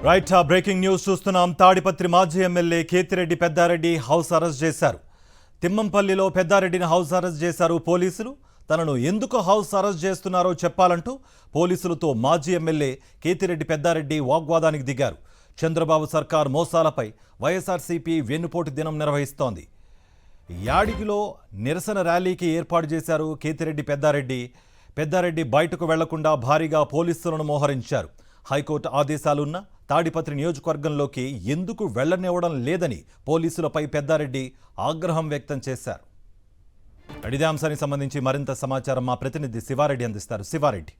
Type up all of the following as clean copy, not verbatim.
Right, breaking news చూస్తున్నాం. తాడిపత్రి మాజీ MLA Kethireddy Peddareddy house arrest చేశారు. తిమ్మంపల్లిలో పెద్దారెడ్డిని హౌస్ అరెస్ట్ చేశారు పోలీసులు. తనను ఎందుకు హౌస్ అరెస్ట్ చేస్తున్నారో చెప్పాలంటూ పోలీసులతో మాజీ ఎమ్మెల్యే కేతిరెడ్డి పెద్దారెడ్డి వాగ్వాదానికి దిగారు. చంద్రబాబు సర్కార్ మోసాలపై వైఎస్ఆర్సీపీ వెన్నుపోటు దినం నిర్వహిస్తోంది. యాడిగిలో నిరసన ర్యాలీకి ఏర్పాటు చేశారు కేతిరెడ్డి పెద్దారెడ్డి బయటకు వెళ్లకుండా భారీగా పోలీసులను మోహరించారు. హైకోర్టు ఆదేశాలున్నా తాడిపత్రి నియోజకవర్గంలోకి ఎందుకు వెళ్లనివ్వడం లేదని పోలీసులపై పెద్దారెడ్డి ఆగ్రహం వ్యక్తం చేశారు. ఇదే అంశానికి సంబంధించి మరింత సమాచారం మా ప్రతినిధి శివారెడ్డి అందిస్తారు. శివారెడ్డి,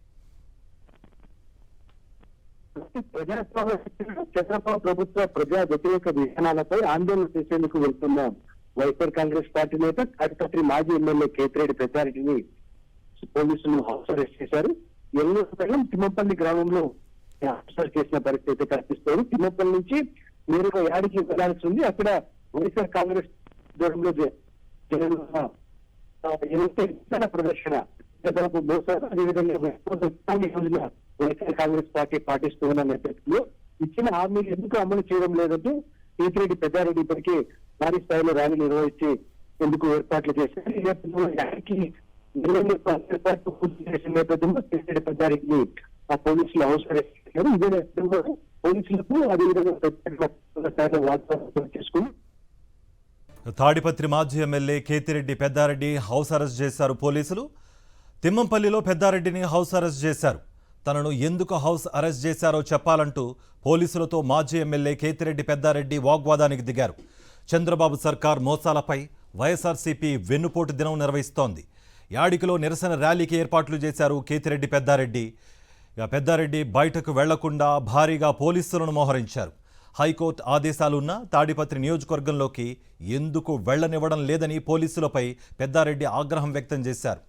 చంద్రబాబు ప్రభుత్వ ప్రజా వ్యతిరేక విధానాలపై ఆందోళన చేసేందుకు వెళ్తున్న వైఎస్ఆర్ కాంగ్రెస్ పార్టీ నేత తాడిపత్రి మాజీ ఎమ్మెల్యే కేతిరెడ్డి పెద్దారెడ్డిని పోలీసులు హౌస్ అరెస్ట్ చేశారు. ఎల్లూరు తిమ్మపల్లి గ్రామంలో అరెస్ట్ చేసిన పరిస్థితి కనిపిస్తారు. తిమ్మపల్లి నుంచి నేరుగా యాడికి వెళ్లాల్సి ఉంది. అక్కడ వైఎస్ఆర్ కాంగ్రెస్ దూరంలో ప్రదర్శన అదేవిధంగా వైఎస్ఆర్ కాంగ్రెస్ పార్టీ పాటిస్తున్న నేపథ్యంలో ఇచ్చిన హామీలు ఎందుకు అమలు చేయడం లేదంటూ కేతిరెడ్డి పెద్దారెడ్డి ఇప్పటికే భారీ స్థాయిలో ర్యాలీ నిర్వహించి ఎందుకు ఏర్పాట్లు చేశారు. ఈ నేపథ్యంలో ఏర్పాట్లు పూర్తి చేసిన నేపథ్యంలో కేతిరెడ్డి పెద్దారెడ్డిని ఆ పోలీసులు హౌస్ అరెస్ట్ చేశారు. ఇదే నేపథ్యంలో పోలీసులకు అదేవిధంగా వాతావరణం చేసుకుని తాడిపత్రి మాజీ MLA Kethireddy Peddareddy house arrest చేశారు పోలీసులు. తిమ్మంపల్లిలో పెద్దారెడ్డిని హౌస్ అరెస్ట్ చేశారు. తనను ఎందుకు హౌస్ అరెస్ట్ చేశారో చెప్పాలంటూ పోలీసులతో మాజీ ఎమ్మెల్యే కేతిరెడ్డి పెద్దారెడ్డి వాగ్వాదానికి దిగారు. చంద్రబాబు సర్కార్ మోసాలపై వైఎస్ఆర్సీపీ వెన్నుపోటు దినం నిర్వహిస్తోంది. యాడికిలో నిరసన ర్యాలీకి ఏర్పాట్లు చేశారు కేతిరెడ్డి పెద్దారెడ్డి బయటకు వెళ్లకుండా భారీగా పోలీసులను మోహరించారు. హైకోర్టు ఆదేశాలున్నా తాడిపత్రి నియోజకవర్గంలోకి ఎందుకు వెళ్లనివ్వడం లేదని పోలీసులపై పెద్దారెడ్డి ఆగ్రహం వ్యక్తం చేశారు.